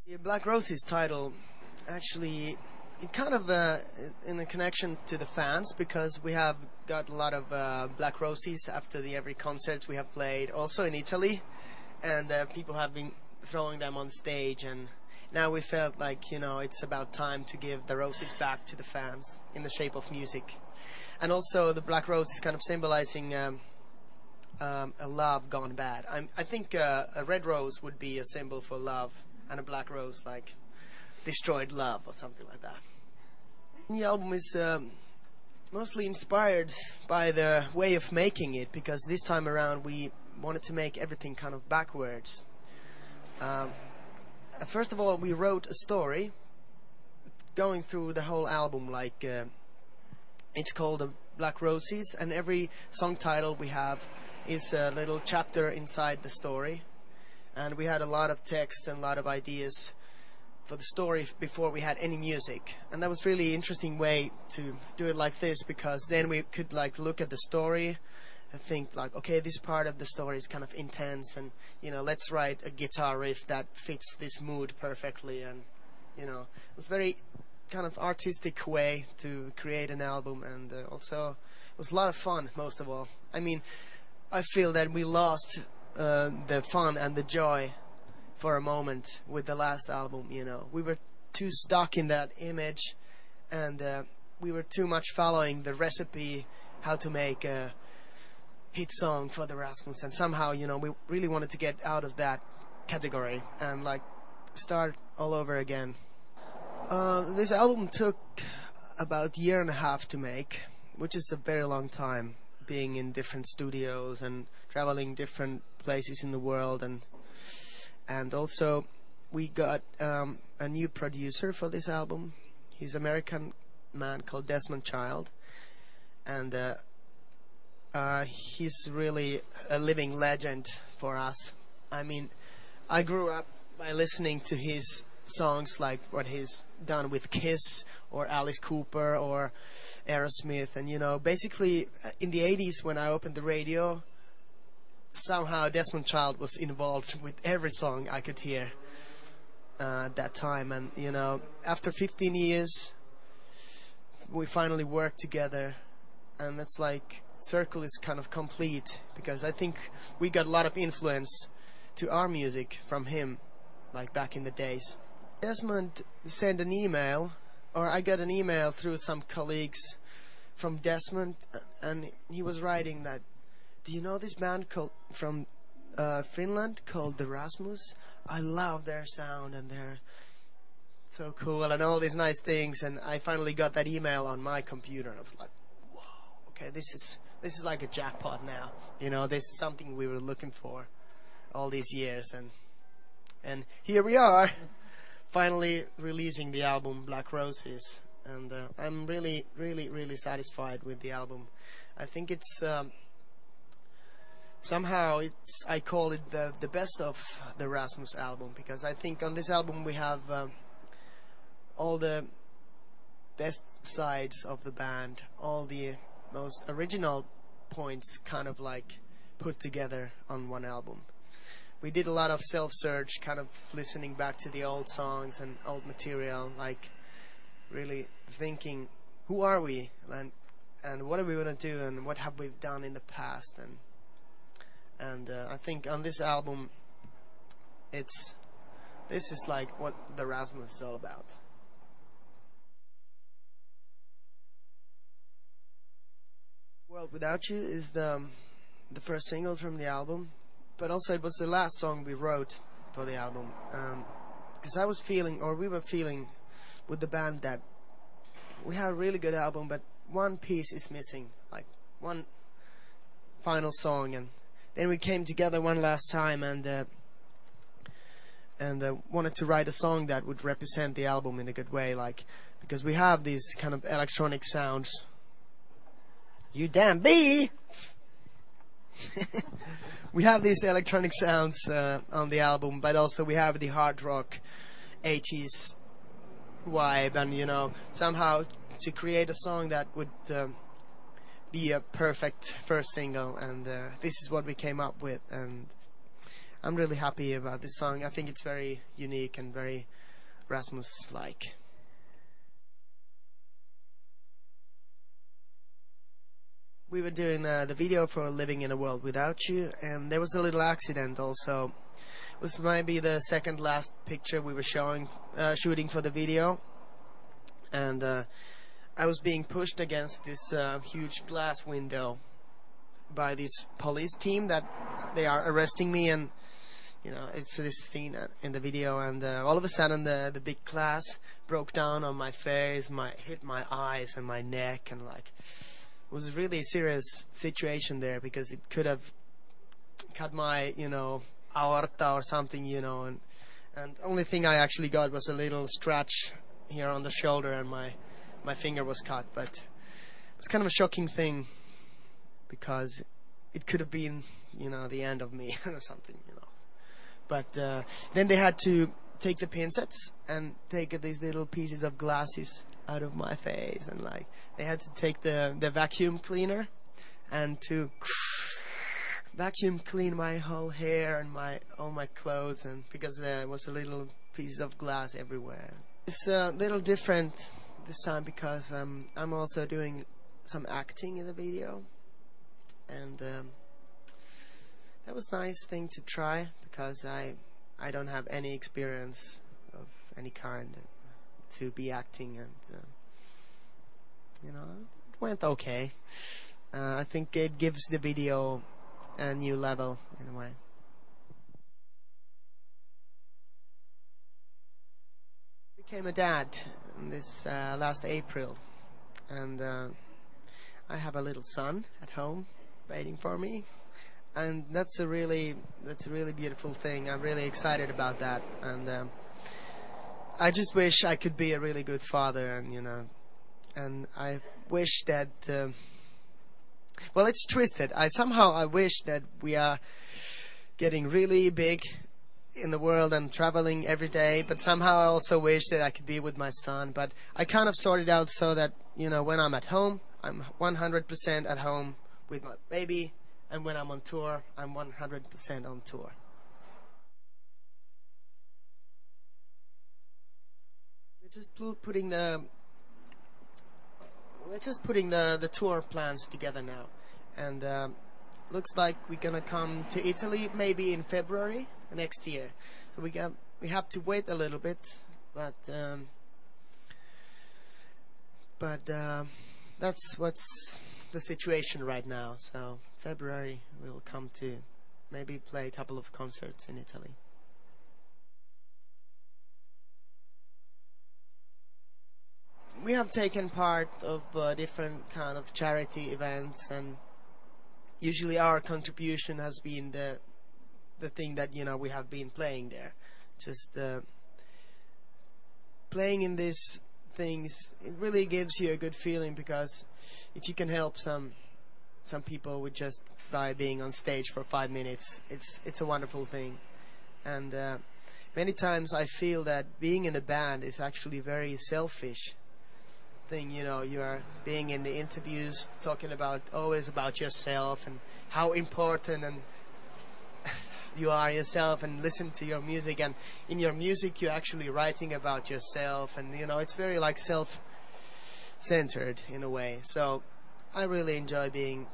The Black Roses title, actually, it kind of in a connection to the fans because we have got a lot of Black Roses after the every concerts we have played, also in Italy, and people have been throwing them on stage, and now we felt like it's about time to give the roses back to the fans in the shape of music, and also the Black Rose is kind of symbolizing a love gone bad. I think a red rose would be a symbol for love, and a black rose like destroyed love or something like that. The album is mostly inspired by the way of making it, because this time around we wanted to make everything kind of backwards. Um, First of all, we wrote a story going through the whole album, like it's called Black Roses, and every song title we have is a little chapter inside the story. And we had a lot of text and a lot of ideas for the story before we had any music, and that was really interesting way to do it like this, because then we could like look at the story and think like, okay, this part of the story is kind of intense, and let's write a guitar riff that fits this mood perfectly, and it was very kind of artistic way to create an album, and also it was a lot of fun. Most of all, I mean, I feel that we lost the fun and the joy for a moment with the last album. We were too stuck in that image, and we were too much following the recipe how to make a hit song for the Rasmus, and somehow we really wanted to get out of that category and like start all over again. This album took about a year and a half to make, which is a very long time, being in different studios and traveling different places in the world, and also we got a new producer for this album. He's an American man called Desmond Child, and he's really a living legend for us. I mean, I grew up by listening to his songs, like what he's done with Kiss or Alice Cooper or Aerosmith, and basically in the 80s when I opened the radio, somehow Desmond Child was involved with every song I could hear at that time, and after 15 years we finally worked together, and it's like circle is kind of complete, because I think we got a lot of influence to our music from him, like back in the days. Desmond sent an email, or I got an email through some colleagues from Desmond, and he was writing that, do you know this band called from Finland called the Rasmus? I love their sound, and they're so cool and all these nice things. And I finally got that email on my computer, and I was like, whoa, okay, this is like a jackpot now. This is something we were looking for all these years, and here we are, finally releasing the album Black Roses, and I'm really, really, really satisfied with the album. I think it's somehow I call it the best of the Rasmus album, because I think on this album we have all the best sides of the band, all the most original points kind of like put together on one album. We did a lot of self-search, kind of listening back to the old songs and old material, like really thinking, who are we, and what are we gonna do, and what have we done in the past, and I think on this album, this is like what the Rasmus is all about. World Without You is the first single from the album, but also it was the last song we wrote for the album, because I was feeling, or we were feeling with the band, that we have a really good album, but one piece is missing, like one final song, and then we came together one last time, and wanted to write a song that would represent the album in a good way, like, because we have these kind of electronic sounds. You damn bee! We have these electronic sounds on the album, but also we have the hard rock 80s vibe, and somehow to create a song that would be a perfect first single, and this is what we came up with, and I'm really happy about this song. I think it's very unique and very Rasmus-like. We were doing the video for Living in a World Without You, and there was a little accident also. It was maybe the second last picture we were shooting for the video, and I was being pushed against this huge glass window by this police team that they are arresting me, and it's this scene in the video, and all of a sudden the big glass broke down on my face, hit my eyes and my neck, and like it was a really serious situation there because it could have cut my aorta or something, and the only thing I actually got was a little scratch here on the shoulder, and my finger was cut, but it's kind of a shocking thing because it could have been the end of me or something. But then they had to take the pincets and take these little pieces of glasses out of my face, and like they had to take the vacuum cleaner and to vacuum clean my whole hair and all my clothes, and because there was a little pieces of glass everywhere. It's a little different this time because I'm also doing some acting in the video, and that was a nice thing to try because I don't have any experience of any kind to be acting, and it went okay. I think it gives the video a new level in a way. I became a dad this last April, and I have a little son at home waiting for me, and that's a really beautiful thing. I'm really excited about that, and I just wish I could be a really good father, and I wish that well, it's twisted. I wish that we are getting really big in the world and traveling every day, but somehow I also wish that I could be with my son. But I kind of sorted out so that when I'm at home, I'm 100% at home with my baby, and when I'm on tour, I'm 100% on tour. We're just putting the tour plans together now, and looks like we're gonna come to Italy maybe in February next year. So we have to wait a little bit, but that's what's the situation right now. So February we'll come to maybe play a couple of concerts in Italy. We have taken part of different kind of charity events, and usually our contribution has been the thing that we have been playing there. Just playing in these things, it really gives you a good feeling, because if you can help some people with just by being on stage for 5 minutes, it's a wonderful thing. And many times I feel that being in a band is actually very selfish thing. You are being in the interviews talking always about yourself and how important and you are yourself, and listen to your music, and in your music you're actually writing about yourself, and it's very like self-centered in a way. So I really enjoy being